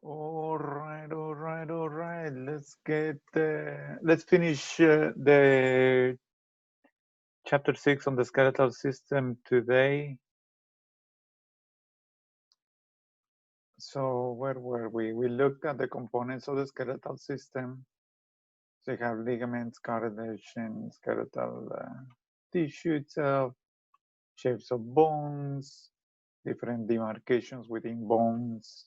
All right. Let's finish the chapter 6 on the skeletal system today. So where were we? We looked at the components of the skeletal system. So you have ligaments, cartilage, and skeletal tissue itself, shapes of bones, different demarcations within bones,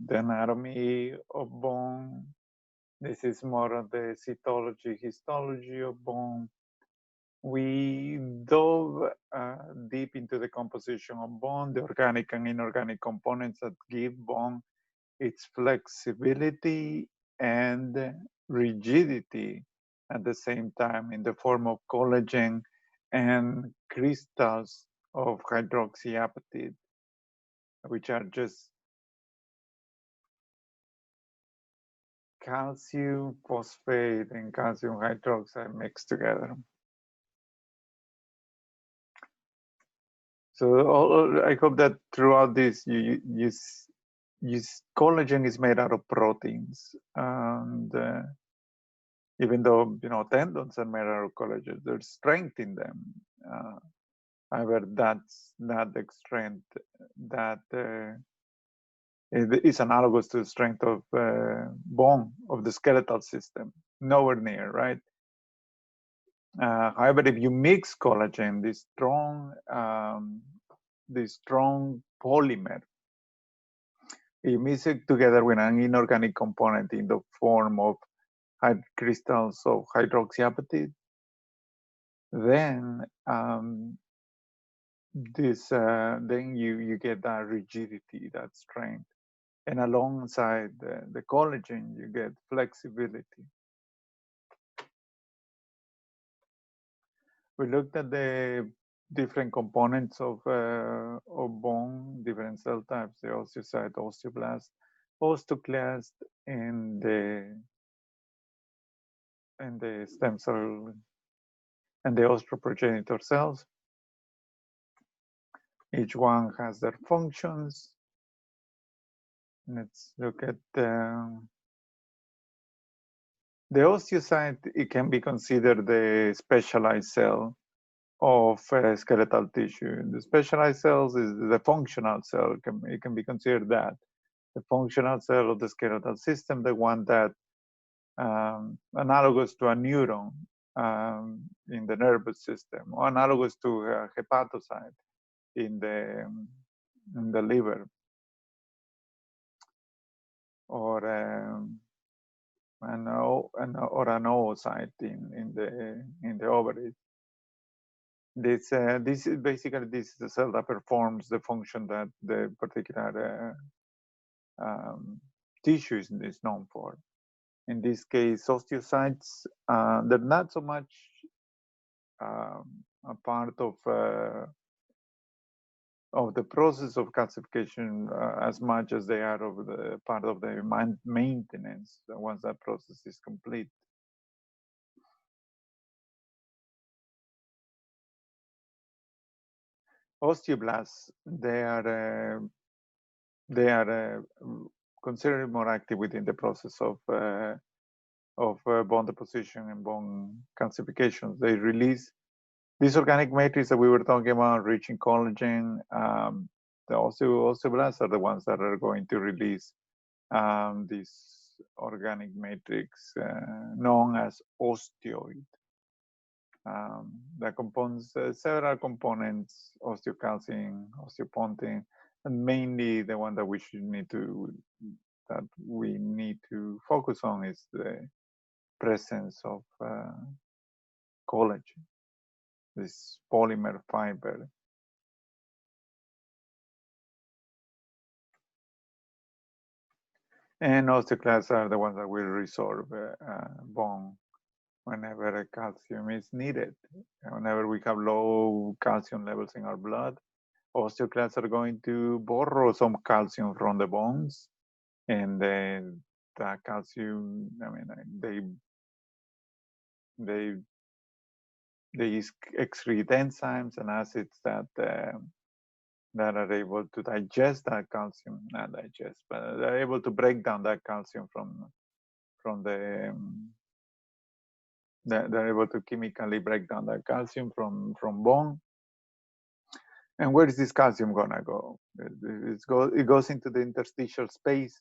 the anatomy of bone. This is more of the cytology, histology of bone. We dove deep into the composition of bone, the organic and inorganic components that give bone its flexibility and rigidity at the same time in the form of collagen and crystals of hydroxyapatite, which are just calcium phosphate and calcium hydroxide mixed together. So I hope that throughout this, collagen is made out of proteins, and even though tendons are made out of collagen, there's strength in them. However, that's not the strength that is analogous to the strength of bone of the skeletal system. Nowhere near, right? However, if you mix collagen, this strong polymer, you mix it together with an inorganic component in the form of crystals of hydroxyapatite, then then you get that rigidity, that strength, and alongside the collagen, you get flexibility. We looked at the different components of bone, different cell types: the osteocyte, osteoblast, osteoclast, and the stem cell and the osteoprogenitor cells. Each one has their functions. Let's look at the osteocyte. It can be considered the specialized cell of skeletal tissue. The specialized cells is the functional cell. It can be considered that. The functional cell of the skeletal system, the one that analogous to a neuron in the nervous system, or analogous to a hepatocyte in the liver, or an oocyte in the ovaries. This is basically the cell that performs the function that the particular tissue is known for. In this case, osteocytes, they're not so much a part of the process of calcification as much as they are of the part of the maintenance once that process is complete. Osteoblasts, they are considerably more active within the process of bone deposition and bone calcification. They release this organic matrix that we were talking about, rich in collagen. The osteoblasts are the ones that are going to release this organic matrix known as osteoid. That composes several components: osteocalcin, osteopontin, and mainly the one that we need to focus on is the presence of collagen, this polymer fiber. And osteoclasts are the ones that will resorb bone whenever calcium is needed. Whenever we have low calcium levels in our blood, osteoclasts are going to borrow some calcium from the bones, and then that calcium, they excrete enzymes and acids that that are able to digest that calcium, not digest, but they're able to break down that calcium from the they're able to chemically break down that calcium from bone. And where is this calcium gonna go? It goes into the interstitial space,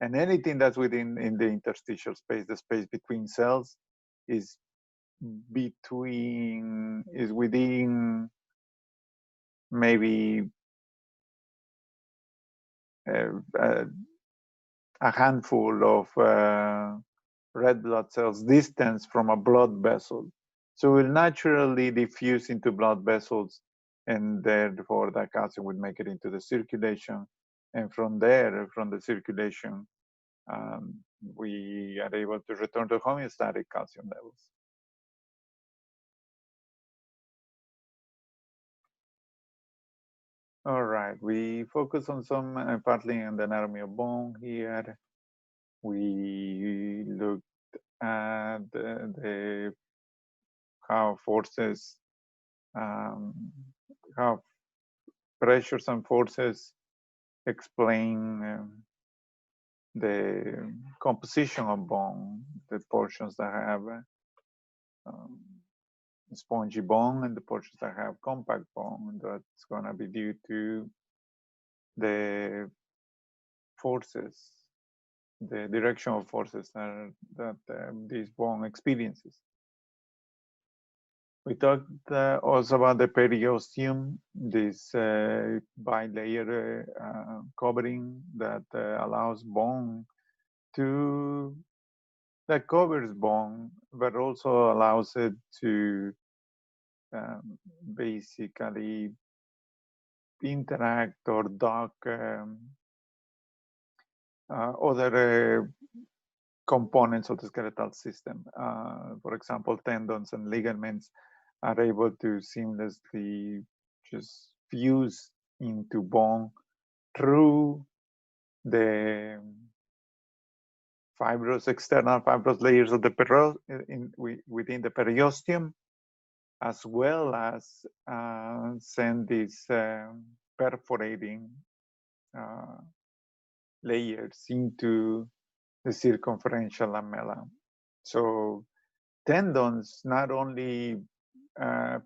and anything that's within in the interstitial space, the space between cells, is within maybe a handful of red blood cells distance from a blood vessel. So it will naturally diffuse into blood vessels, and therefore that calcium would make it into the circulation. And from there, from the circulation, we are able to return to homeostatic calcium levels. All right, we focus on some partly on the anatomy of bone here. We looked at how forces, how pressures and forces explain the composition of bone, the portions that have spongy bone and the portions that have compact bone. That's going to be due to the forces, the directional forces that this bone experiences. We talked also about the periosteum, this bilayer covering that allows bone that covers bone, but also allows it to basically interact or dock other components of the skeletal system. For example, tendons and ligaments are able to seamlessly just fuse into bone through the external fibrous layers of the within the periosteum, as well as send these perforating layers into the circumferential lamella. So tendons not only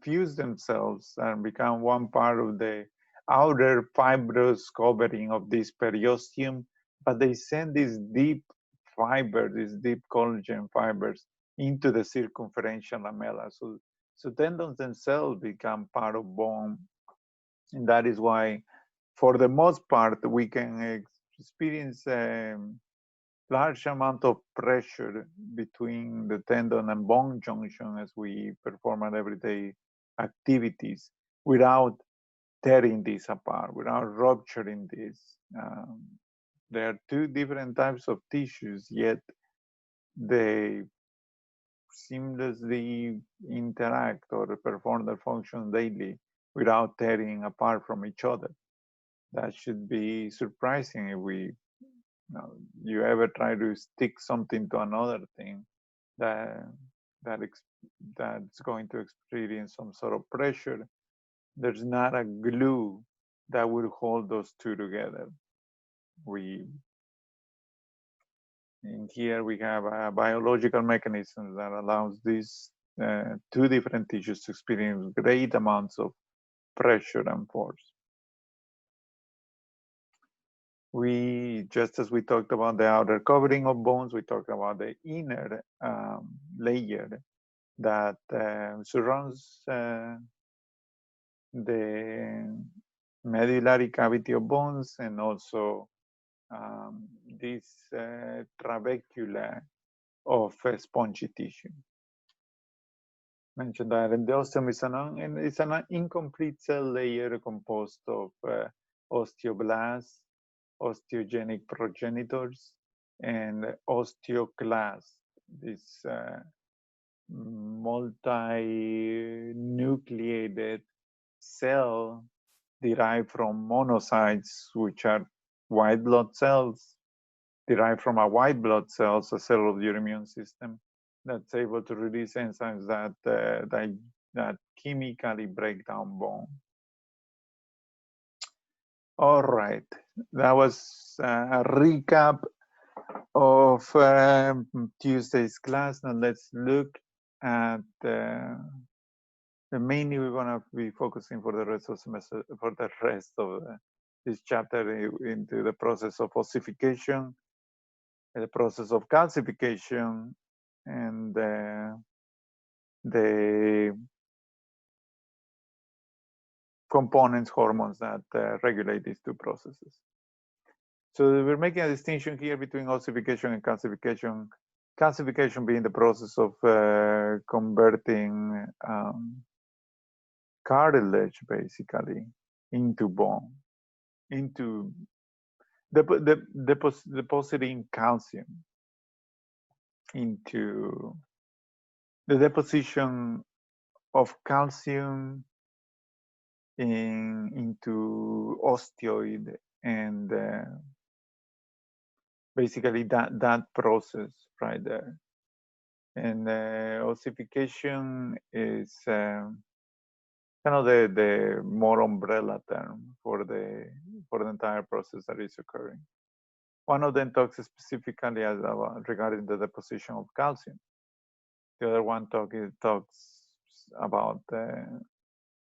fuse themselves and become one part of the outer fibrous covering of this periosteum, but they send these deep fibers, these deep collagen fibers, into the circumferential lamella. So tendons themselves become part of bone, and that is why, for the most part, we can experience large amount of pressure between the tendon and bone junction as we perform our everyday activities without tearing this apart, without rupturing this. There are two different types of tissues, yet they seamlessly interact or perform their function daily without tearing apart from each other. That should be surprising if you ever try to stick something to another thing that's going to experience some sort of pressure. There's not a glue that will hold those two together. In here we have a biological mechanism that allows these two different tissues to experience great amounts of pressure and force. Just as we talked about the outer covering of bones, we talked about the inner layer that surrounds the medullary cavity of bones, and also this trabecula of spongy tissue. Mentioned that endosteum is an incomplete cell layer composed of osteoblasts, osteogenic progenitors, and osteoclasts. This multi-nucleated cell derived from monocytes, which are white blood cells, derived from a white blood cells, a cell of your immune system that's able to release enzymes that chemically break down bone. All right, that was a recap of Tuesday's class. Now let's look at mainly we're going to be focusing for the rest of semester, for the rest of this chapter into the process of ossification, the process of calcification, and the components, hormones that regulate these two processes. So we're making a distinction here between ossification and calcification. Calcification being the process of converting cartilage basically into bone, into depositing calcium into the deposition of calcium into osteoid, and basically that process right there. And ossification is kind of the more umbrella term for the entire process that is occurring. One of them talks specifically regarding the deposition of calcium. The other one talks about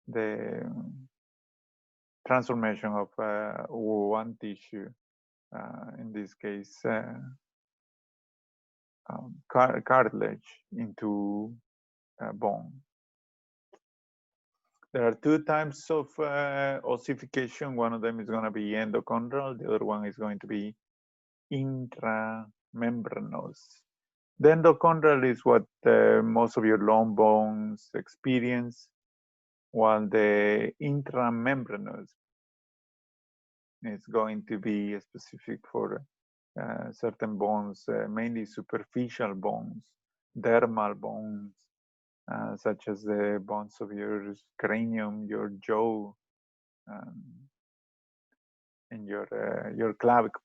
the transformation of one tissue, in this case cartilage, into bone. There are two types of ossification. One of them is going to be endochondral. The other one is going to be intramembranous. The endochondral is what most of your long bones experience, while the intramembranous is going to be specific for certain bones, mainly superficial bones, dermal bones, such as the bones of your cranium, your jaw, and your clavicles.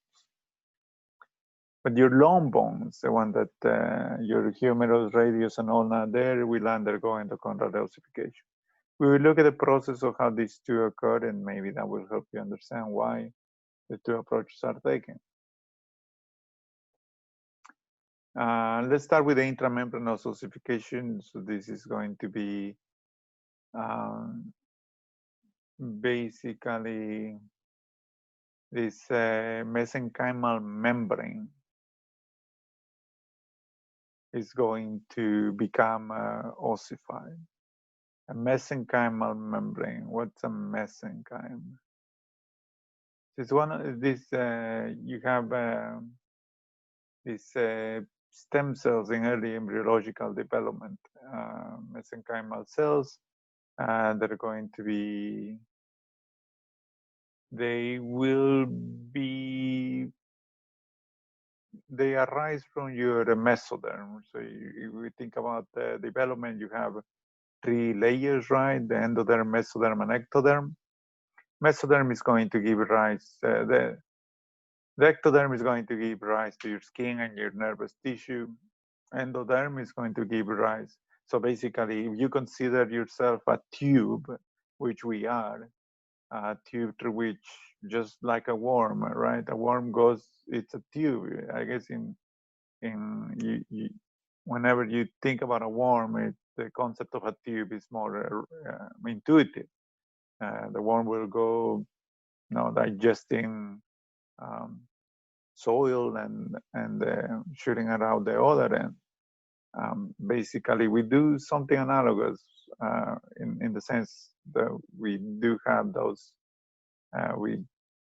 But your long bones, the one that your humerus, radius, and all that there, will undergo endochondral ossification. We will look at the process of how these two occur, and maybe that will help you understand why the two approaches are taken. Let's start with the intramembranous ossification. So this is going to be basically this mesenchymal membrane is going to become ossified. A mesenchymal membrane. What's a mesenchyme? It's one of this. You have these stem cells in early embryological development, mesenchymal cells, that are going to be. They arise from your mesoderm. So you think about the development, you have 3 layers, right? The endoderm, mesoderm, and ectoderm. Mesoderm is going to give rise, the ectoderm is going to give rise to your skin and your nervous tissue. Endoderm is going to give rise. So basically, if you consider yourself a tube, which we are, a tube through which, just like a worm, right? A worm goes, it's a tube. I guess whenever you think about a worm, the concept of a tube is more intuitive. The worm will go, digesting soil and shooting it out the other end. Basically, we do something analogous in the sense that we do have those. We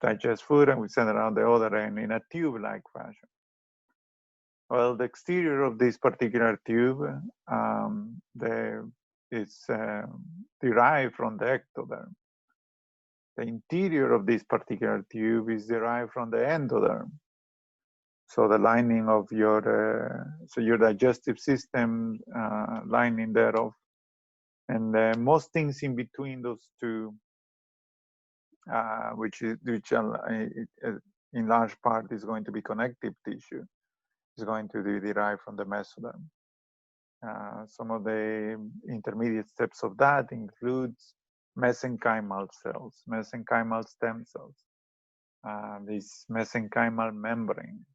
digest food and we send it out the other end in a tube-like fashion. Well, the exterior of this particular tube is derived from the ectoderm. The interior of this particular tube is derived from the endoderm. So the lining of your digestive system, lining thereof, and most things in between those two, which in large part is going to be connective tissue, is going to be derived from the mesoderm. Some of the intermediate steps of that includes mesenchymal cells, mesenchymal stem cells, this mesenchymal membrane.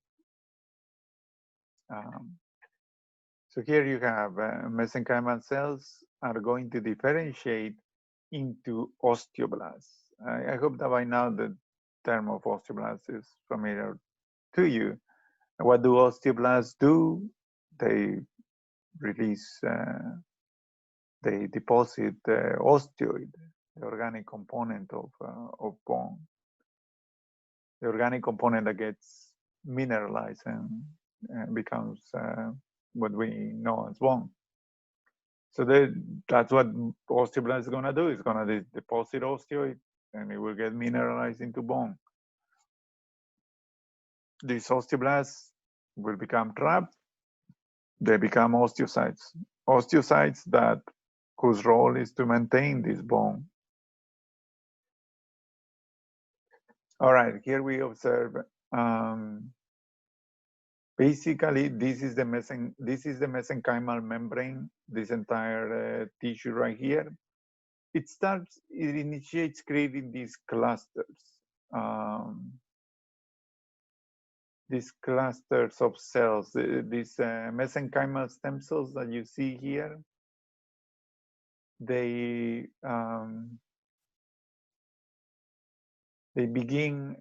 So here you have mesenchymal cells are going to differentiate into osteoblasts. I hope that by now the term of osteoblast is familiar to you. What do osteoblasts do? They release, they deposit osteoid, the organic component of bone, the organic component that gets mineralized and becomes what we know as bone. So that's what osteoblast is going to do. It's going to deposit osteoid and it will get mineralized into bone. These osteoblasts will become trapped. They become osteocytes. Osteocytes that whose role is to maintain this bone. All right, here we observe. Basically, this is the mesenchymal membrane. This entire tissue right here. It initiates creating these clusters. These clusters of cells, these mesenchymal stem cells that you see here, they begin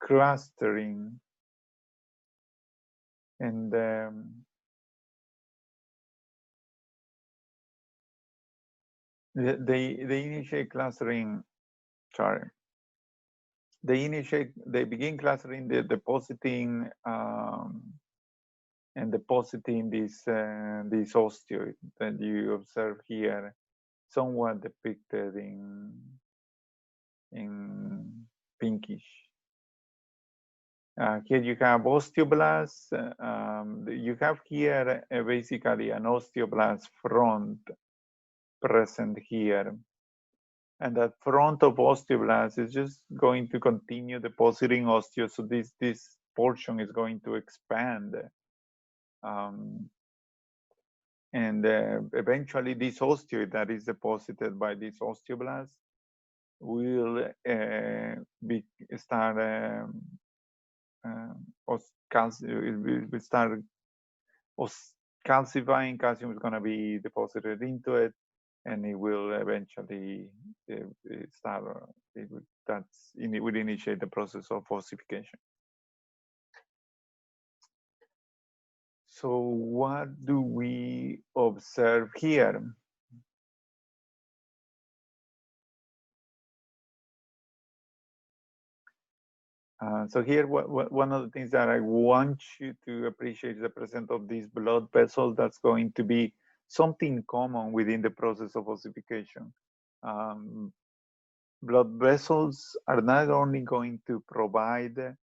clustering, and they initiate clustering. Sorry. They begin clustering, depositing and depositing this osteoid that you observe here, somewhat depicted in pinkish. Here you have osteoblasts. You have here basically an osteoblast front present here. And that front of osteoblast is just going to continue depositing osteoid. So this portion is going to expand. And eventually this osteoid that is deposited by this osteoblast will start calcifying. Calcium is going to be deposited into it, and it will eventually it will initiate the process of ossification. So what do we observe here? So here, one of the things that I want you to appreciate is the presence of these blood vessels. That's going to be something common within the process of ossification. Blood vessels are not only going to provide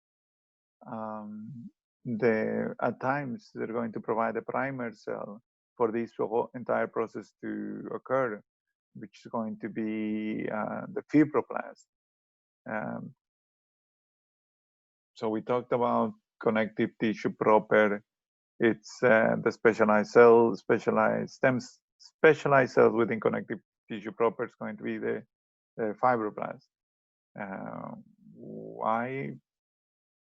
at times they're going to provide a primer cell for this entire process to occur, which is going to be the fibroblast. So we talked about connective tissue proper. It's the specialized cells, specialized cells within connective tissue proper is going to be the fibroblast. Why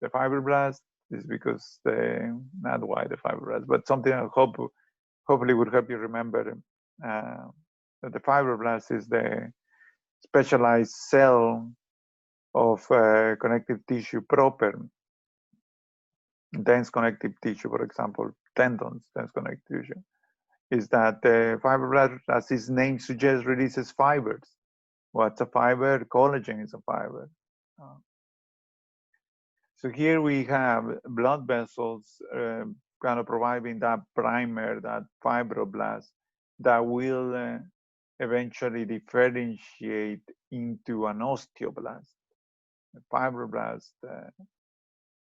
the fibroblast? Is because not why the fibroblast, but something I hopefully would help you remember that the fibroblast is the specialized cell of connective tissue proper. Dense connective tissue, for example, tendons, dense connective tissue, is that the fibroblast, as its name suggests, releases fibers. What's a fiber? Collagen is a fiber. So here we have blood vessels kind of providing that primer, that fibroblast, that will eventually differentiate into an osteoblast. The fibroblast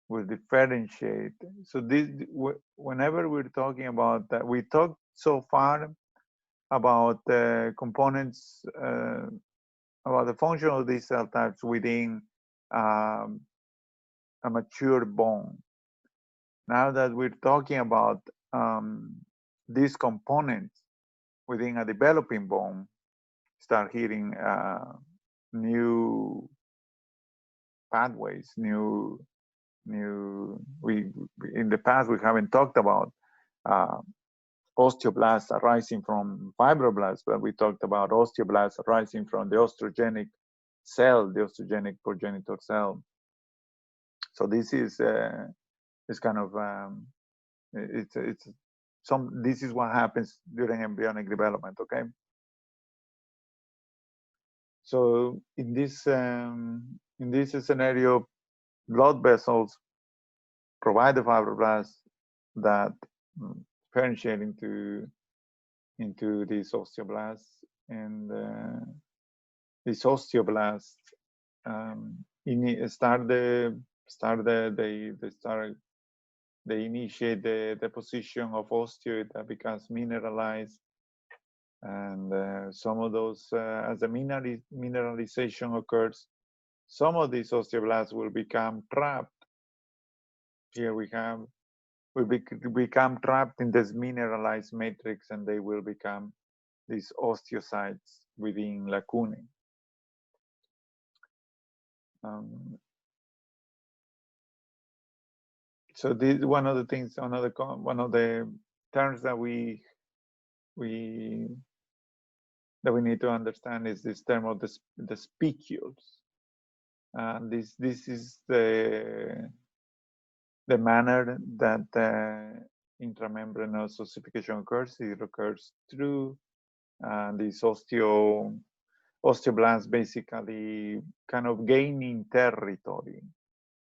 will differentiate. So whenever we're talking about that, we talked so far about the components, about the function of these cell types within a mature bone. Now that we're talking about these components within a developing bone, start hitting new pathways, we in the past we haven't talked about osteoblasts arising from fibroblasts, but we talked about osteoblasts arising from the osteogenic cell, the osteogenic progenitor cell. So this is kind of this is what happens during embryonic development. Okay. So in this scenario, blood vessels provide the fibroblasts that differentiate into these osteoblasts, and these osteoblasts they initiate the deposition of osteoid that becomes mineralized, and some of those as the mineralization occurs, some of these osteoblasts will become trapped. Here we become trapped in this mineralized matrix, and they will become these osteocytes within lacunae. So this one of the things, one of the terms that we need to understand is this term of the spicules. This is the manner that intramembranous ossification occurs. It occurs through these osteoblasts basically kind of gaining territory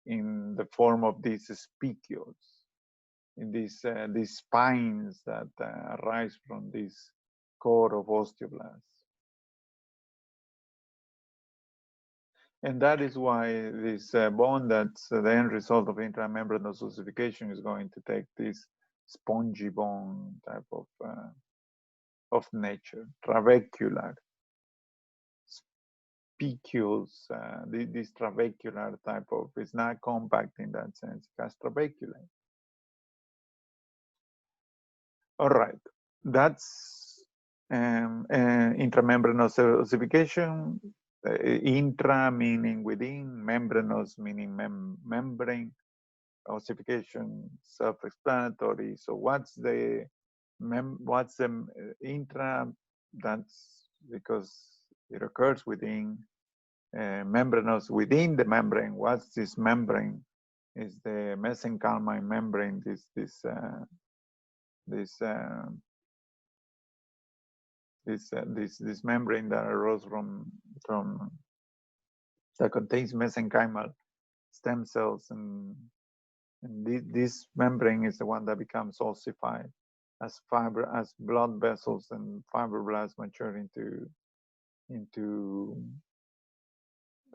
in the form of these spicules, in these spines that arise from this core of osteoblasts. And that is why this bone, that's the end result of intramembranous ossification, is going to take this spongy bone type of nature, trabecular. Spicules, this trabecular type of, is not compact in that sense, it has trabeculae. All right, that's intramembranous ossification. Intra meaning within, membranous meaning membrane, ossification self-explanatory. So what's the intra? That's because it occurs within. Membranous, within the membrane. What's this membrane? Is the mesenchymal membrane, this membrane that arose from that contains mesenchymal stem cells, and this membrane is the one that becomes ossified as blood vessels and fibroblasts mature into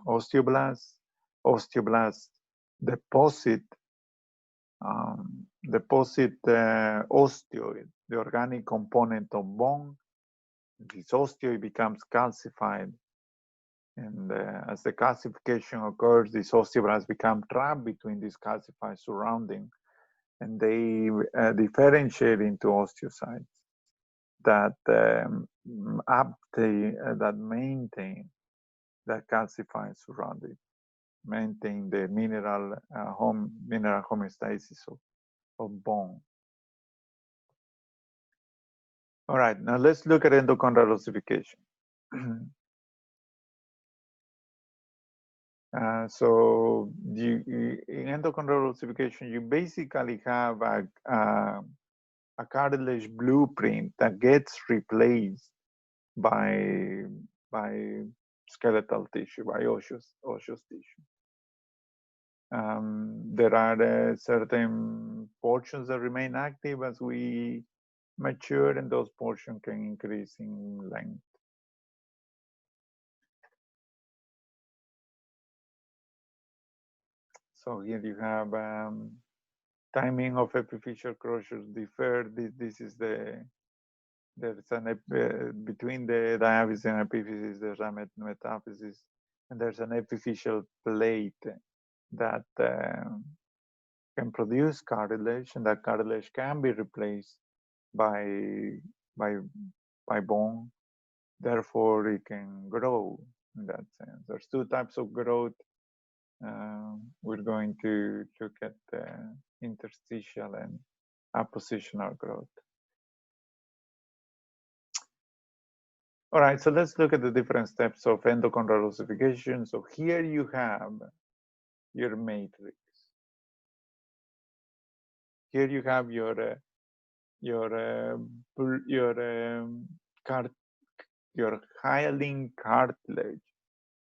osteoblasts. Osteoblasts deposit osteoid, the organic component of bone. This osteoid becomes calcified, and as the calcification occurs, these osteoblasts become trapped between this calcified surrounding, and they differentiate into osteocytes that maintain that calcified surrounding, maintain the mineral homeostasis of bone. All right, now let's look at endochondral ossification. So in endochondral ossification, you basically have a cartilage blueprint that gets replaced by skeletal tissue, by osseous tissue. There are certain portions that remain active as we mature, and those portions can increase in length. So here you have timing of epiphyseal closures differ. This is there's an between the diaphysis and epiphysis, there's a metaphysis, and there's an epiphyseal plate that can produce cartilage, and that cartilage can be replaced by bone. Therefore, it can grow in that sense. There's two types of growth. We're going to look at the interstitial and appositional growth. All right, so let's look at the different steps of endochondral ossification. So here you have your matrix. Here you have your hyaline cartilage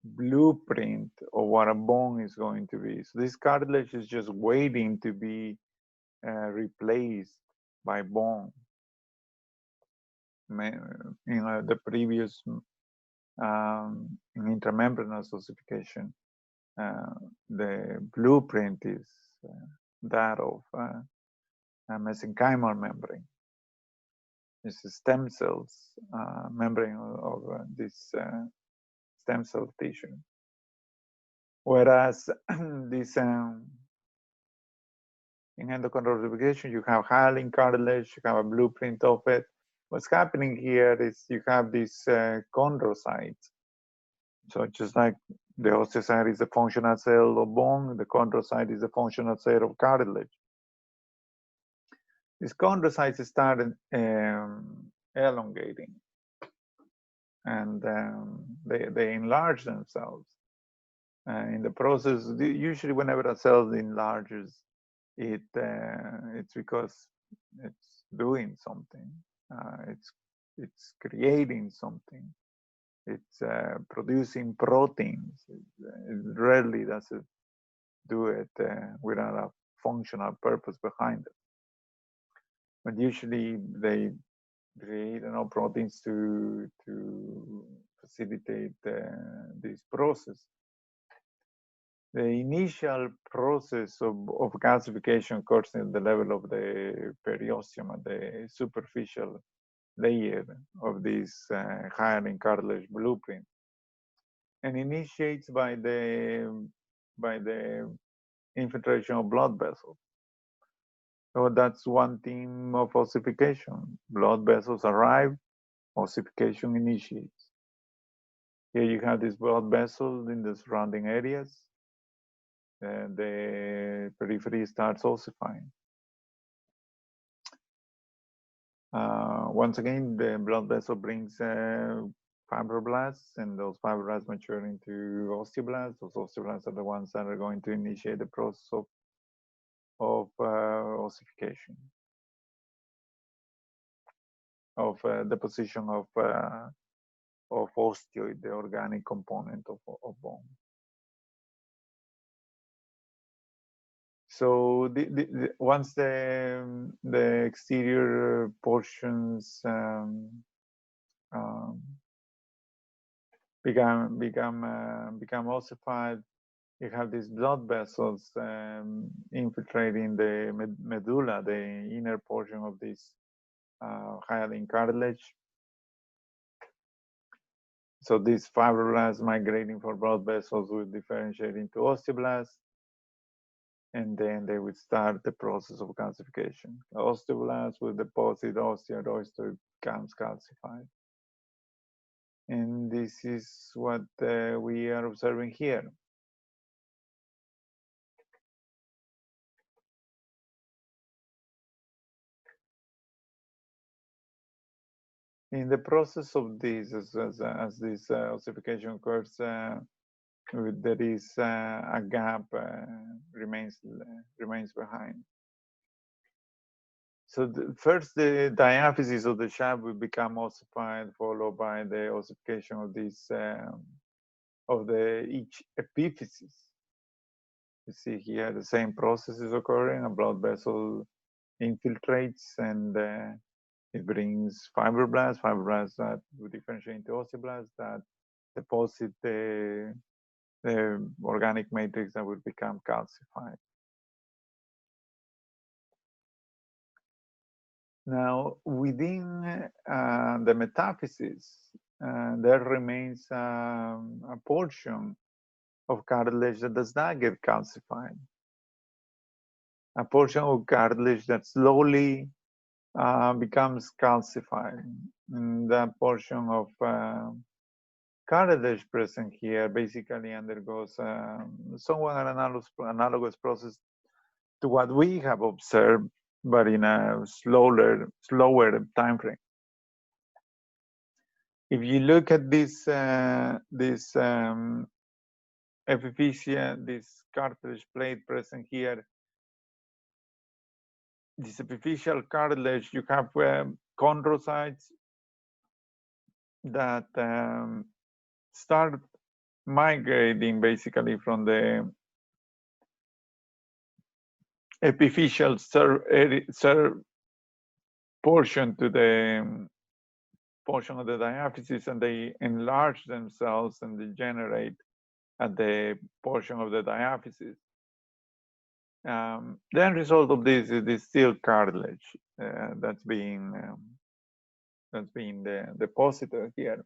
blueprint of what a bone is going to be. So this cartilage is just waiting to be replaced by bone. The previous intramembranous ossification, the blueprint is that of a mesenchymal membrane. It's a stem cells membrane of this stem cell tissue. Whereas this in endochondral ossification, you have hyaline cartilage, you have a blueprint of it. What's happening here is you have these chondrocytes. So just like the osteocyte is a functional cell of bone, the chondrocyte is a functional cell of cartilage. These chondrocytes started elongating, and they enlarge themselves. In the process, usually whenever a cell enlarges, it's because it's doing something. It's creating something. It's producing proteins. It rarely does it do it without a functional purpose behind it. But usually they create proteins to facilitate this process. The initial process of calcification occurs at the level of the periosteum, the superficial layer of this hyaline cartilage blueprint, and initiates by the infiltration of blood vessels. So that's one theme of ossification. Blood vessels arrive, ossification initiates. Here you have this blood vessel in the surrounding areas. The periphery starts ossifying. Once again, the blood vessel brings fibroblasts, and those fibroblasts mature into osteoblasts. Those osteoblasts are the ones that are going to initiate the process of ossification, of deposition of osteoid, the organic component of bone. So once the exterior portions become ossified, you have these blood vessels infiltrating the medulla, the inner portion of this hyaline cartilage. So these fibroblasts migrating from blood vessels will differentiate into osteoblasts, and then they would start the process of calcification. Osteoblasts will deposit osteoid, osteoid becomes calcified. And this is what we are observing here. In the process of this, as this ossification occurs, there is a gap remains behind. So first, the diaphysis of the shaft will become ossified, followed by the ossification of this each epiphysis. You see here the same process is occurring. A blood vessel infiltrates, and it brings fibroblasts that will differentiate into osteoblasts that deposit the organic matrix that will become calcified. Now, within the metaphysis, there remains a portion of cartilage that does not get calcified. A portion of cartilage that slowly becomes calcified. And that portion of cartilage present here basically undergoes somewhat an analogous process to what we have observed, but in a slower time frame. If you look at this epiphysia, this cartilage plate present here, this epiphyseal cartilage, you have chondrocytes that start migrating basically from the epiphyseal portion to the portion of the diaphysis, and they enlarge themselves and degenerate at the portion of the diaphysis. The end result of this is this still cartilage that's being deposited here.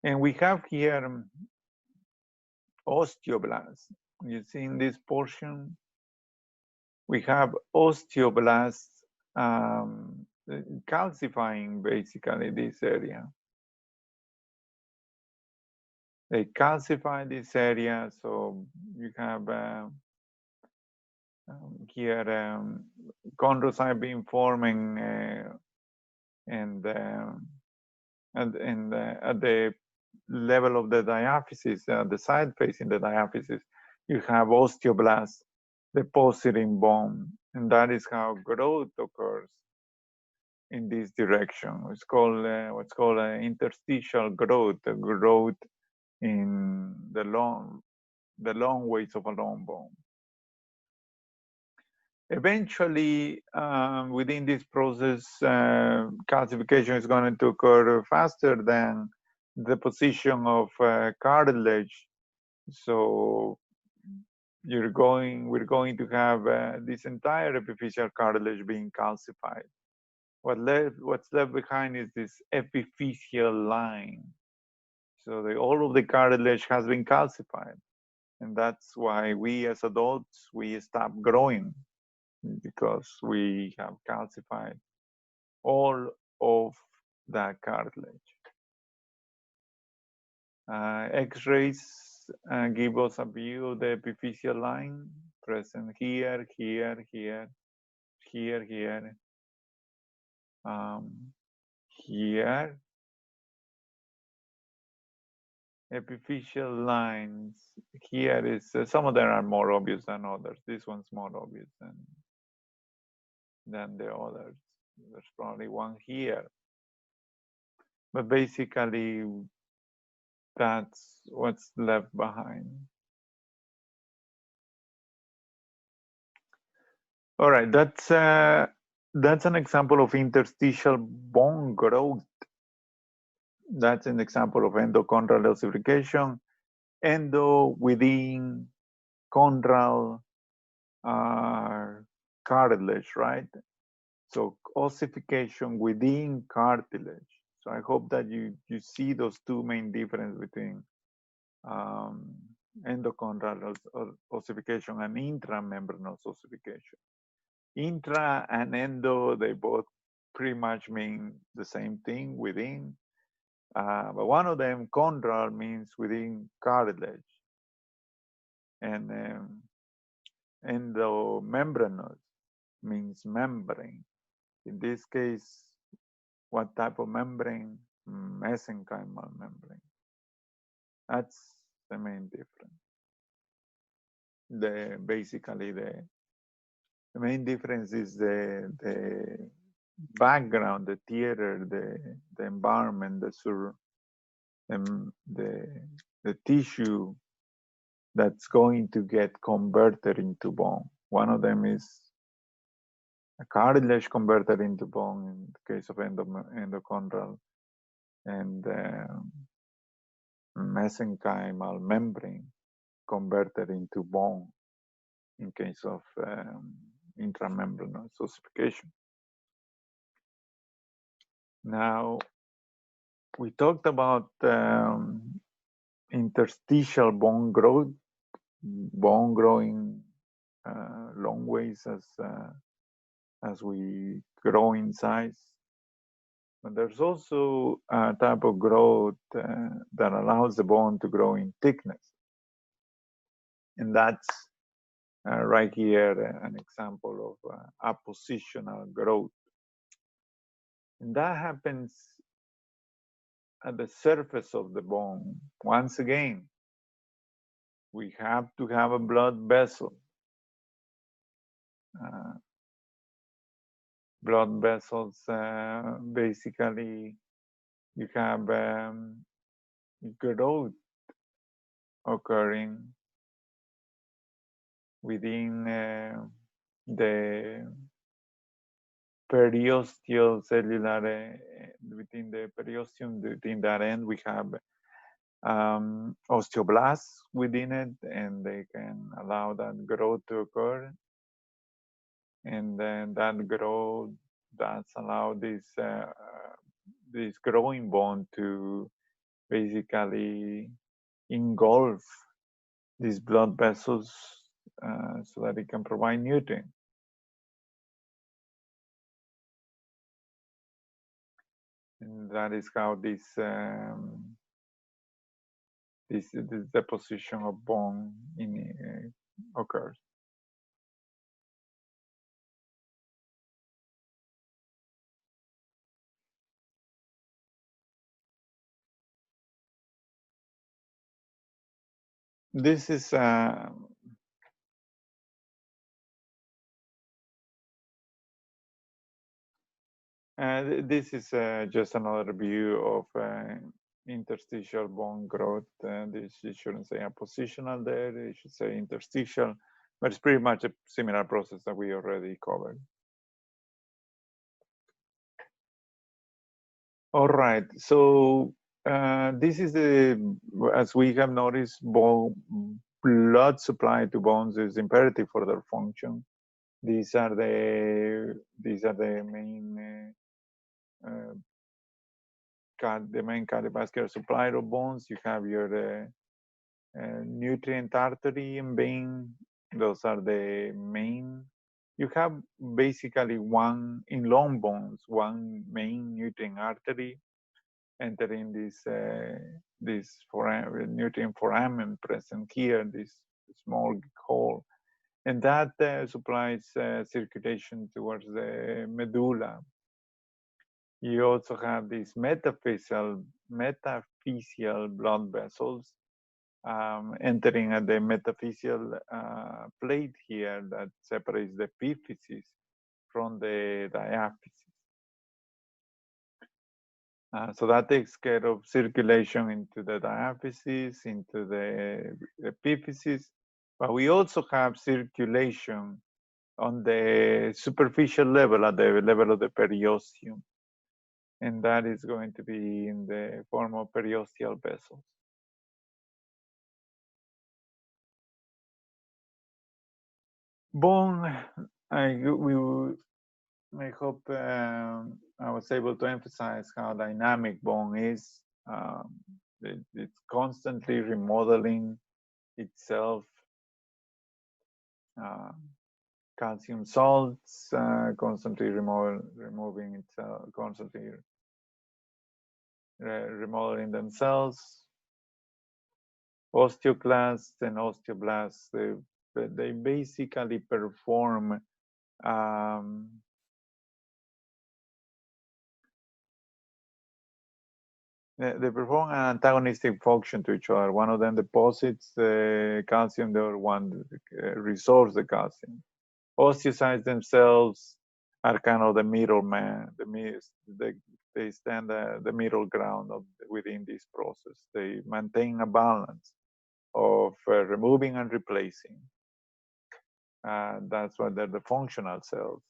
And we have here osteoblasts. You see in this portion, we have osteoblasts calcifying basically this area. They calcify this area, so you have here chondrocyte being forming and at the level of the diaphysis, the side facing the diaphysis, you have osteoblasts depositing bone, and that is how growth occurs in this direction. It's called what's called interstitial growth, the growth in the long ways of a long bone. Eventually, within this process, calcification is going to occur faster than the position of cartilage. So we're going to have this entire epiphyseal cartilage being calcified. What's left behind is this epiphyseal line. So all of the cartilage has been calcified, and that's why we as adults, we stop growing, because we have calcified all of that cartilage. X-rays give us a view of the epiphyseal line present here, here, here, here, here, here. Epiphyseal lines here is some of them are more obvious than others. This one's more obvious than the others. There's probably one here, but basically that's what's left behind. All right, that's an example of interstitial bone growth. That's an example of endochondral ossification. Endo within chondral cartilage, right? So ossification within cartilage. So I hope that you see those two main differences between endochondral ossification and intramembranous ossification. Intra and endo, they both pretty much mean the same thing, within. But one of them, chondral, means within cartilage. And endomembranous means membrane. In this case, what type of membrane? Mesenchymal membrane. That's the main difference. Basically the main difference is the background, the theater, the environment, the tissue that's going to get converted into bone. One of them is a cartilage converted into bone in the case of endochondral, and mesenchymal membrane converted into bone in case of intramembranous ossification. Now, we talked about interstitial bone growth, bone growing long ways as we grow in size. But there's also a type of growth that allows the bone to grow in thickness. And that's right here an example of appositional growth. And that happens at the surface of the bone. Once again, we have to have a blood vessel. Blood vessels, basically, you have growth occurring within the periosteal cellular, within the periosteum, within that end, we have osteoblasts within it, and they can allow that growth to occur. And then that growth does allow this growing bone to basically engulf these blood vessels so that it can provide nutrients. And that is how this deposition of bone occurs. This is just another view of interstitial bone growth. This shouldn't say appositional there, it should say interstitial, but it's pretty much a similar process that we already covered. All right, so this is as we have noticed, blood supply to bones is imperative for their function. These are the main cardiovascular supply of bones. You have your nutrient artery and vein. Those are the main. You have basically in long bones, one main nutrient artery entering this nutrient foramen present here, this small hole. And that supplies circulation towards the medulla. You also have these metaphyseal blood vessels entering at the metaphyseal plate here that separates the epiphysis from the diaphysis. So that takes care of circulation into the diaphysis, into the epiphysis, but we also have circulation on the superficial level, at the level of the periosteum. And that is going to be in the form of periosteal vessels. Bone, I hope I was able to emphasize how dynamic bone is. It's constantly remodeling itself. Calcium salts, constantly removing itself, constantly remodeling themselves. Osteoclasts and osteoblasts, they basically perform they perform an antagonistic function to each other. One of them deposits the calcium, the other one resorbs the calcium. Osteocytes themselves are kind of the middleman. They stand the middle ground within this process. They maintain a balance of removing and replacing. That's why they're the functional cells.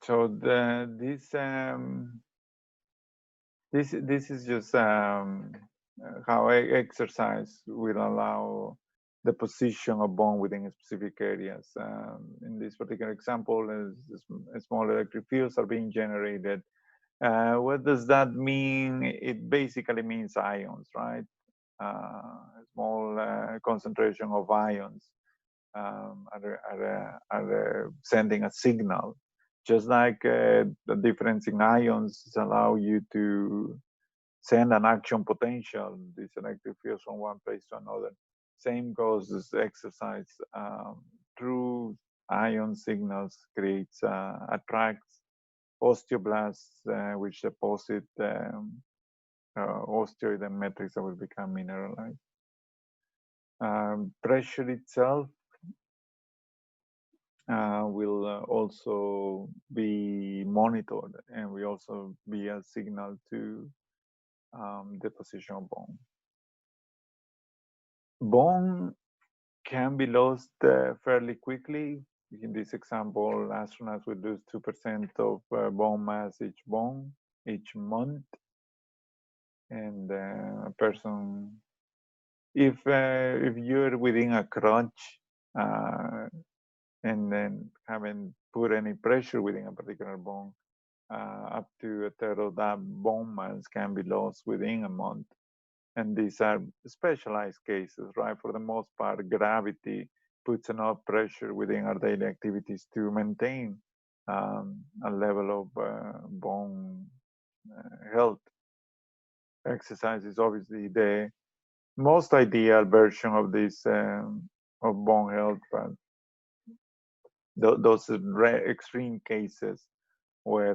So this is just how exercise will allow the position of bone within specific areas. In this particular example, small electric fields are being generated What does that mean? It basically means ions, right? A small concentration of ions are sending a signal. Just like the difference in ions allow you to send an action potential, these electric fields from one place to another. Same goes as exercise. Through ion signals creates, attracts osteoblasts, which deposit osteoid and matrix that will become mineralized. Pressure itself will also be monitored and will also be a signal to deposition of bone. Bone can be lost fairly quickly. In this example, astronauts will lose 2% of bone mass each month. And a person, if you're within a crunch and then haven't put any pressure within a particular bone, up to a third of that bone mass can be lost within a month. And these are specialized cases, right? For the most part, gravity puts enough pressure within our daily activities to maintain a level of bone health. Exercise is obviously the most ideal version of this of bone health, but those extreme cases where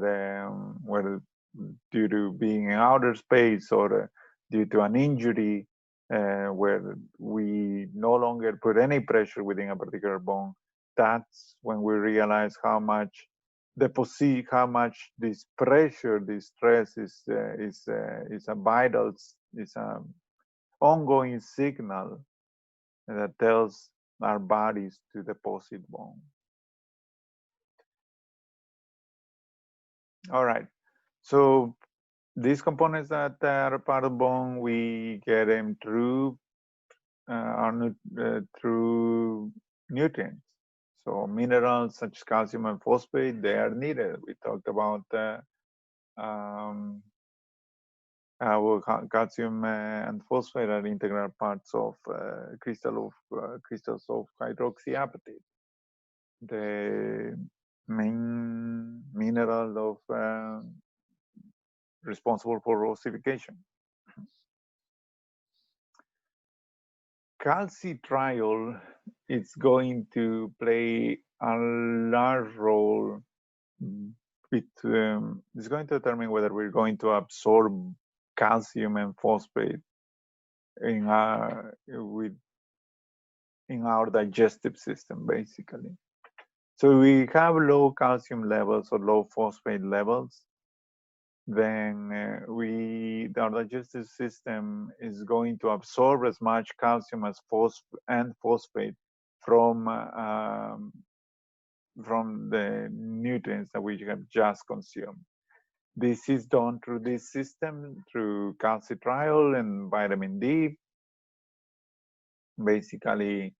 due to being in outer space or due to an injury where we no longer put any pressure within a particular bone, that's when we realize how much how much this pressure, this stress is a vital, is a ongoing signal that tells our bodies to deposit bone. All right. So these components that are part of bone, we get them through through nutrients. So minerals such as calcium and phosphate, they are needed. We talked about um, calcium and phosphate are integral parts of crystals of hydroxyapatite, the main mineral of responsible for ossification. Calcitriol is going to play a large role it's going to determine whether we're going to absorb calcium and phosphate in our digestive system, basically. So we have low calcium levels or low phosphate levels, then our digestive system is going to absorb as much calcium as phosphate from the nutrients that we have just consumed. This is done through this system, through calcitriol and vitamin D. Basically,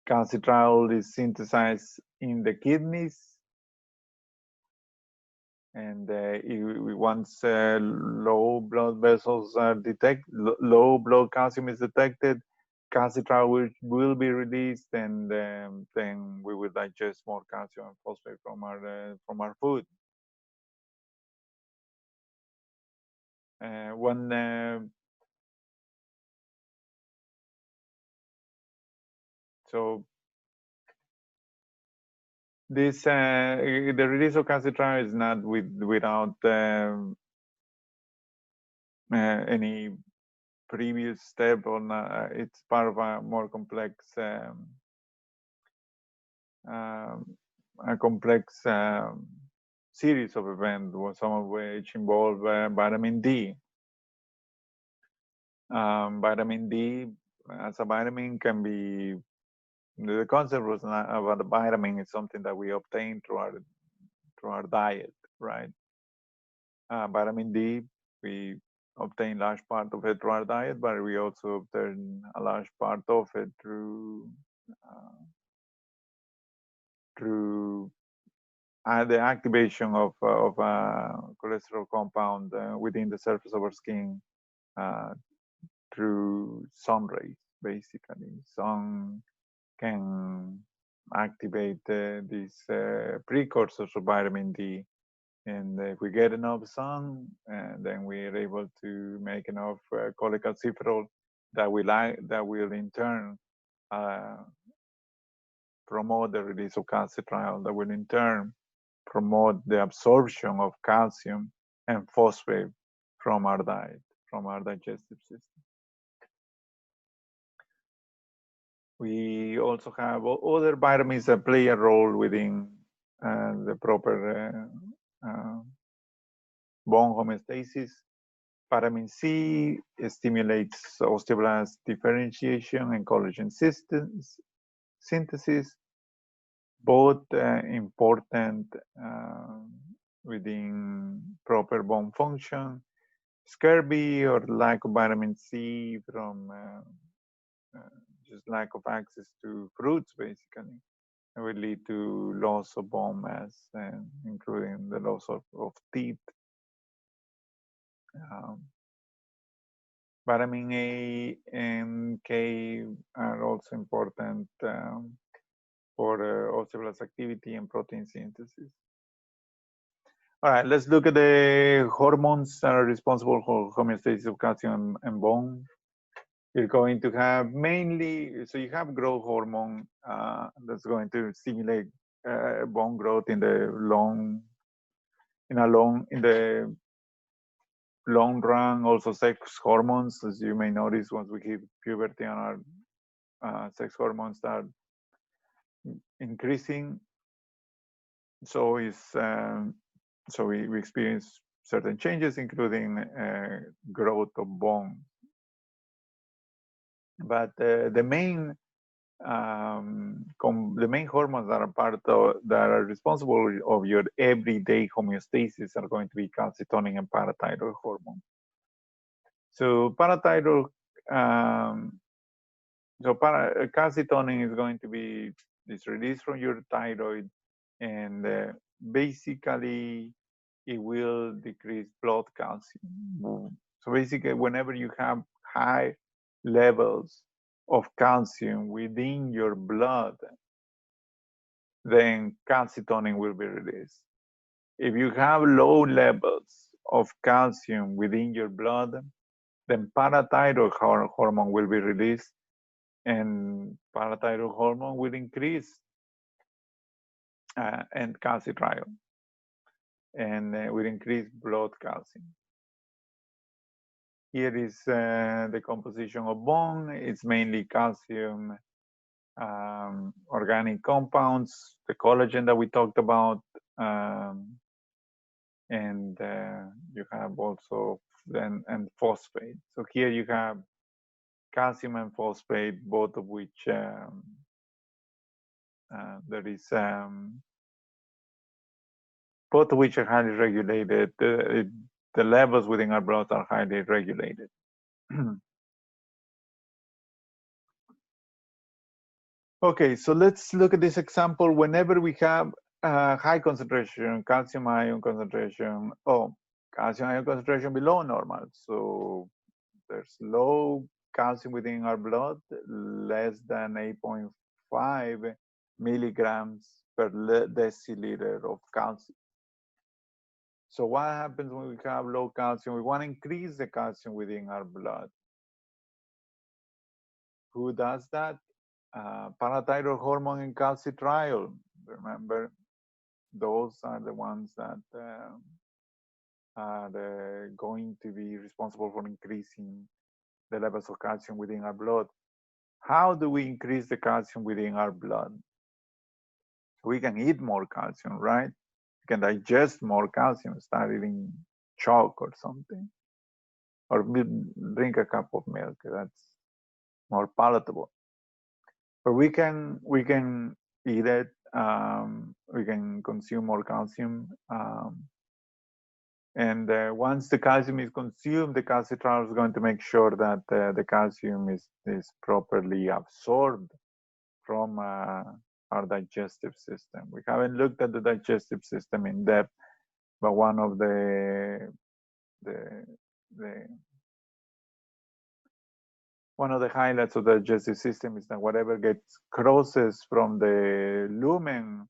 calcitriol is synthesized in the kidneys, and once low blood vessels are detected, low blood calcium is detected, calcitriol will be released, and then we will digest more calcium and phosphate from our food. So this the release of calcitriol is not without any previous step, or not. It's part of a more complex series of events, some of which involve vitamin D. Vitamin D as a vitamin can be, the concept was not about the vitamin is something that we obtain through our diet, right? Vitamin D, we obtain large part of it through our diet, but we also obtain a large part of it through the activation of cholesterol compound within the surface of our skin through sun rays, basically. Sun can activate these precursors of vitamin D. And if we get enough sun, then we're able to make enough cholecalciferol that will in turn promote the release of calcitriol, that will in turn promote the absorption of calcium and phosphate from our diet, from our digestive system. We also have other vitamins that play a role within the proper bone homeostasis. Vitamin C stimulates osteoblast differentiation and collagen synthesis, both important within proper bone function. Scurvy or lack of vitamin C from just lack of access to fruits, basically, will lead to loss of bone mass, including the loss of teeth. Vitamin A and K are also important for osteoblast activity and protein synthesis. All right, let's look at the hormones that are responsible for homeostasis of calcium and bone. You're going to have mainly, so you have growth hormone that's going to stimulate bone growth in the long run. Also sex hormones, as you may notice, once we hit puberty and our sex hormones start increasing. So we experience certain changes, including growth of bone. But the main hormones that are responsible of your everyday homeostasis are going to be calcitonin and parathyroid hormone. So parathyroid, calcitonin is going to be released from your thyroid, and basically it will decrease blood calcium. So basically, whenever you have high levels of calcium within your blood, then calcitonin will be released. If you have low levels of calcium within your blood, then parathyroid hormone will be released, and parathyroid hormone will increase and calcitriol, and will increase blood calcium. Here is the composition of bone. It's mainly calcium, organic compounds, the collagen that we talked about, and you have also and phosphate. So here you have calcium and phosphate, both of which there is both of which are highly regulated. The levels within our blood are highly regulated. Okay, so let's look at this example. Whenever we have high concentration, calcium ion concentration below normal. So there's low calcium within our blood, less than 8.5 milligrams per deciliter of calcium. So what happens when we have low calcium? We want to increase the calcium within our blood. Who does that? Parathyroid hormone and calcitriol. Remember, those are the ones that are going to be responsible for increasing the levels of calcium within our blood. How do we increase the calcium within our blood? We can eat more calcium, right? We can digest more calcium, start eating chalk or something, or drink a cup of milk. That's more palatable. But we can eat it. We can consume more calcium. And once the calcium is consumed, the calcitriol is going to make sure that the calcium is properly absorbed from our digestive system. We haven't looked at the digestive system in depth, but one of the one of the highlights of the digestive system is that whatever gets crosses from the lumen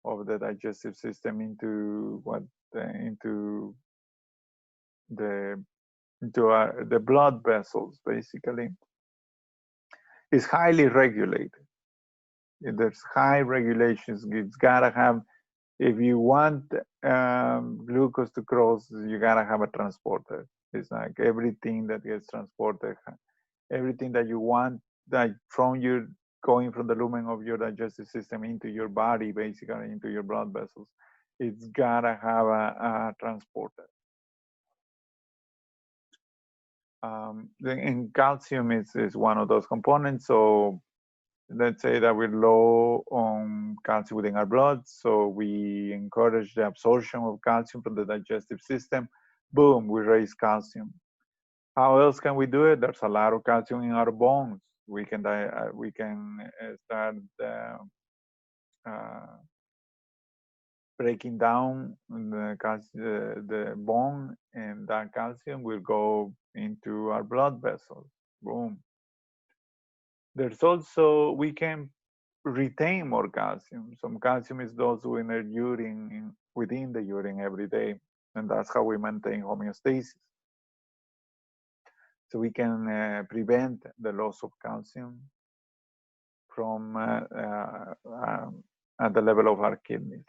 of the digestive system into the blood vessels, basically, is highly regulated. There's high regulations. It's gotta have, if you want glucose to cross, you gotta have a transporter. It's like everything that gets transported, everything that you want, that going from the lumen of your digestive system into your body, basically into your blood vessels, it's gotta have a transporter. And calcium is one of those components. So let's say that we're low on calcium within our blood, so we encourage the absorption of calcium from the digestive system. Boom, we raise calcium. How else can we do it? There's a lot of calcium in our bones. We can start breaking down the bone, and that calcium will go into our blood vessels. Boom. There's also, we can retain more calcium. Some calcium is those in the urine, within the urine every day, and that's how we maintain homeostasis. So we can prevent the loss of calcium from at the level of our kidneys.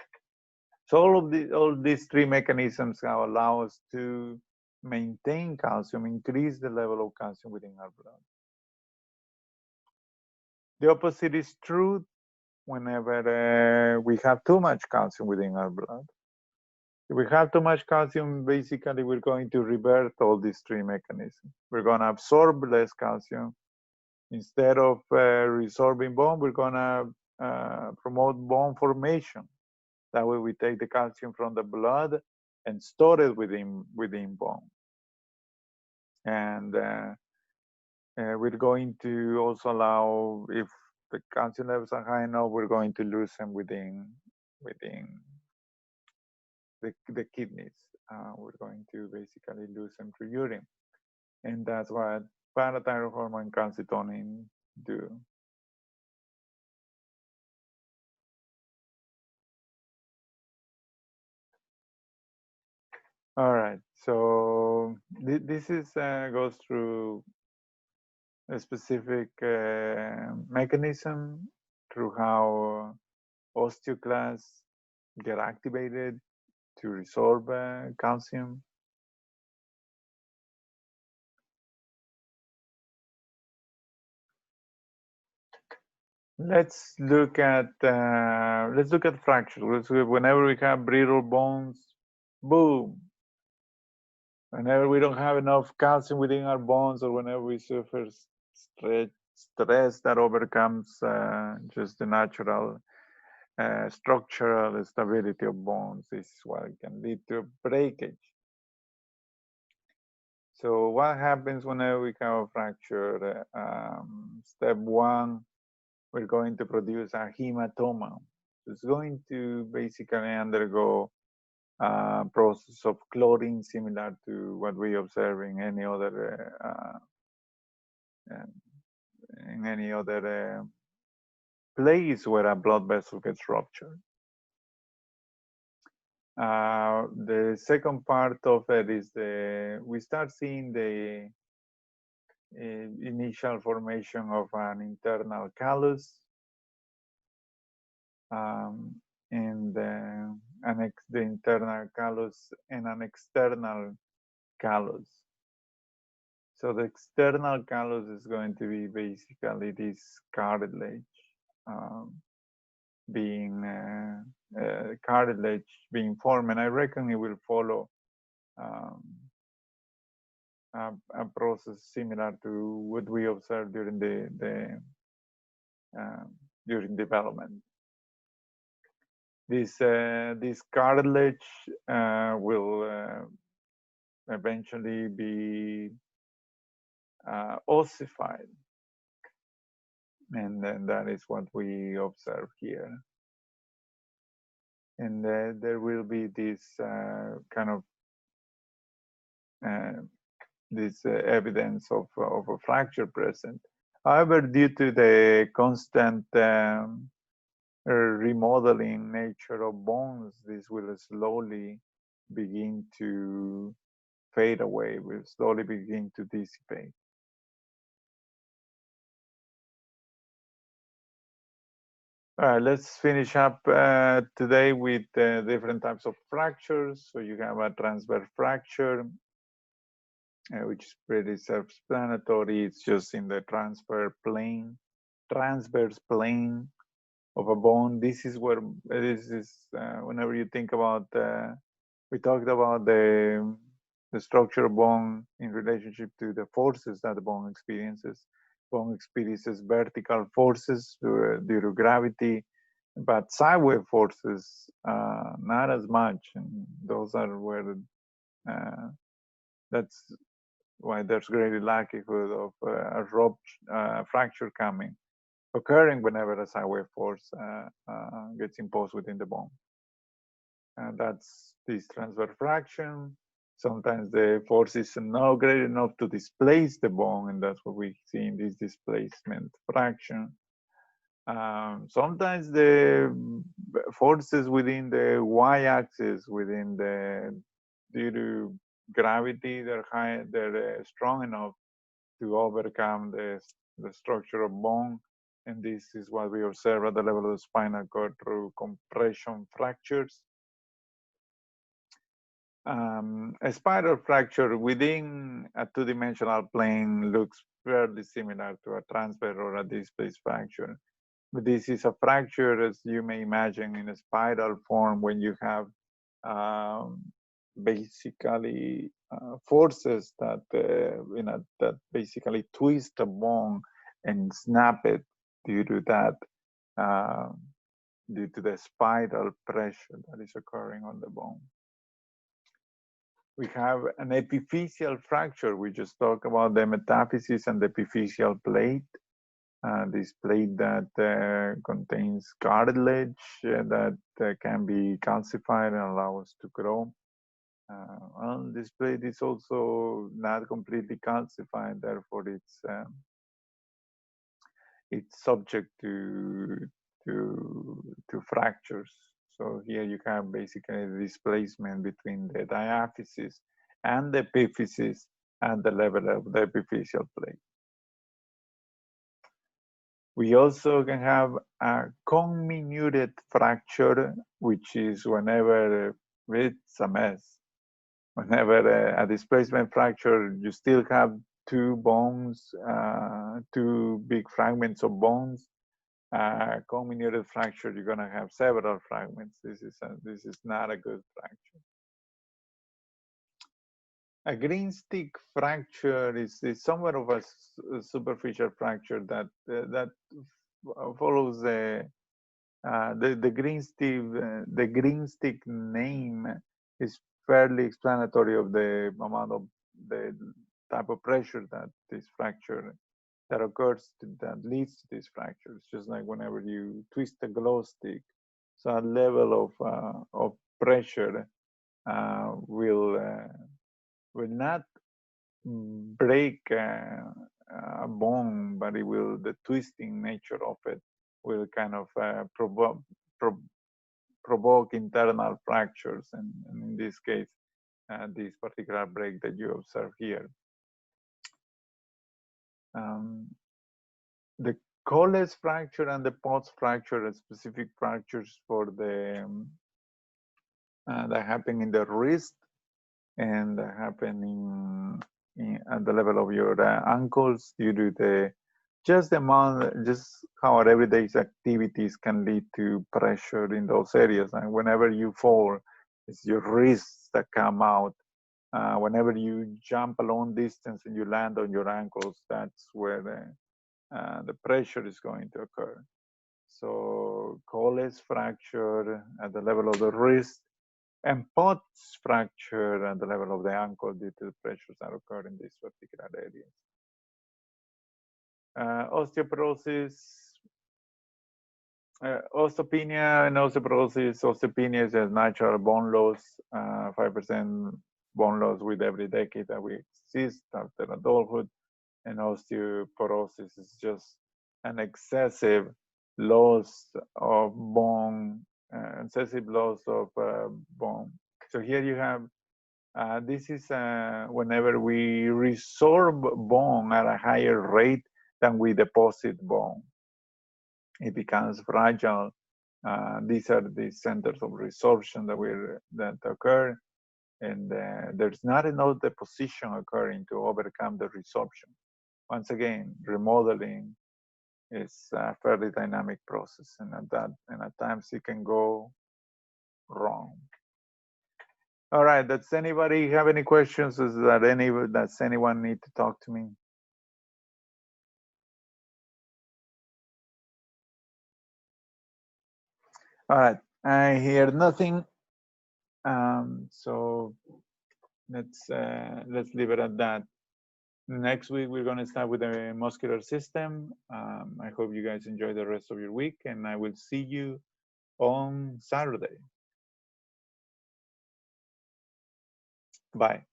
So all these three mechanisms allow us to maintain calcium, increase the level of calcium within our blood. The opposite is true whenever we have too much calcium within our blood. If we have too much calcium, basically we're going to revert all these three mechanisms. We're going to absorb less calcium. Instead of resorbing bone, we're going to promote bone formation. That way we take the calcium from the blood and store it within bone. And we're going to also allow, if the calcium levels are high enough, we're going to lose them within the kidneys. We're going to basically lose them through urine. And that's what parathyroid hormone and calcitonin do. All right, so this goes through a specific mechanism through how osteoclasts get activated to resorb calcium. Let's look at fractures. Whenever we have brittle bones, boom. Whenever we don't have enough calcium within our bones, or whenever we suffer stress that overcomes just the natural structural stability of bones, this is what can lead to breakage. So what happens whenever we have a fracture? Step one, we're going to produce a hematoma. It's going to basically undergo a process of clotting, similar to what we observe in any other place where a blood vessel gets ruptured. The second part of it is we start seeing the initial formation of an internal callus, and the internal callus and an external callus. So the external callus is going to be basically this cartilage being formed, and I reckon it will follow a process similar to what we observed during during development. This cartilage will eventually be ossified. And then that is what we observe here. And there will be this kind of this evidence of a fracture present. However, due to the constant remodeling nature of bones, this will slowly begin to fade away, will slowly begin to dissipate. All right, let's finish up today with different types of fractures. So you have a transverse fracture, which is pretty self-explanatory. It's just in the transverse plane of a bone. This is where this is. Whenever you think about, we talked about the structure of bone in relationship to the forces that the bone experiences. Bone experiences vertical forces due to gravity, but sideway forces not as much. And those are where that's why there's greater likelihood of a fracture occurring whenever a sideway force gets imposed within the bone. And that's this transverse fraction. Sometimes the force is not great enough to displace the bone, and that's what we see in this displacement fraction. Sometimes the forces within the y-axis, due to gravity, they're strong enough to overcome the structure of bone. And this is what we observe at the level of the spinal cord through compression fractures. A spiral fracture within a two-dimensional plane looks fairly similar to a transverse or a displaced fracture. But this is a fracture, as you may imagine, in a spiral form when you have basically forces that that basically twist the bone and snap it due to that, due to the spiral pressure that is occurring on the bone. We have an epiphyseal fracture. We just talked about the metaphysis and the epiphyseal plate. This plate that contains cartilage that can be calcified and allow us to grow. Well, this plate is also not completely calcified, therefore it's subject to fractures. So here you have basically the displacement between the diaphysis and the epiphysis at the level of the epiphyseal plate. We also can have a comminuted fracture, which is whenever it's a mess. Whenever a displacement fracture, you still have two bones, two big fragments of bones. Comminuted fracture, you're gonna have several fragments. This is not a good fracture. A green stick fracture is somewhat of a superficial fracture that follows the green stick name is fairly explanatory of the amount of the type of pressure that this fracture that occurs that leads to this fracture. It's just like whenever you twist a glow stick, so a level of pressure will not break a bone, but it will, the twisting nature of it will kind of provoke internal fractures, and in this case, this particular break that you observe here. The Colles fracture and the Potts fracture are specific fractures for the that happen in the wrist and happening at the level of your ankles due to just how our everyday activities can lead to pressure in those areas. And whenever you fall, it's your wrists that come out. Whenever you jump a long distance and you land on your ankles, that's where the pressure is going to occur. So Colles fracture at the level of the wrist and Potts fracture at the level of the ankle due to the pressures that occur in these particular areas. Osteoporosis, osteopenia and osteoporosis. Osteopenia is just natural bone loss, 5% bone loss with every decade that we exist after adulthood. And osteoporosis is just an excessive loss of bone, excessive loss of bone. So here you have, this is whenever we resorb bone at a higher rate than we deposit bone. It becomes fragile. These are the centers of resorption that occur, and there's not enough deposition occurring to overcome the resorption. Once again, remodeling is a fairly dynamic process, and at times it can go wrong. All right, does anybody have any questions? Does anyone need to talk to me? All right, I hear nothing. So let's leave it at that. Next week, we're going to start with the muscular system. I hope you guys enjoy the rest of your week, and I will see you on Saturday. Bye.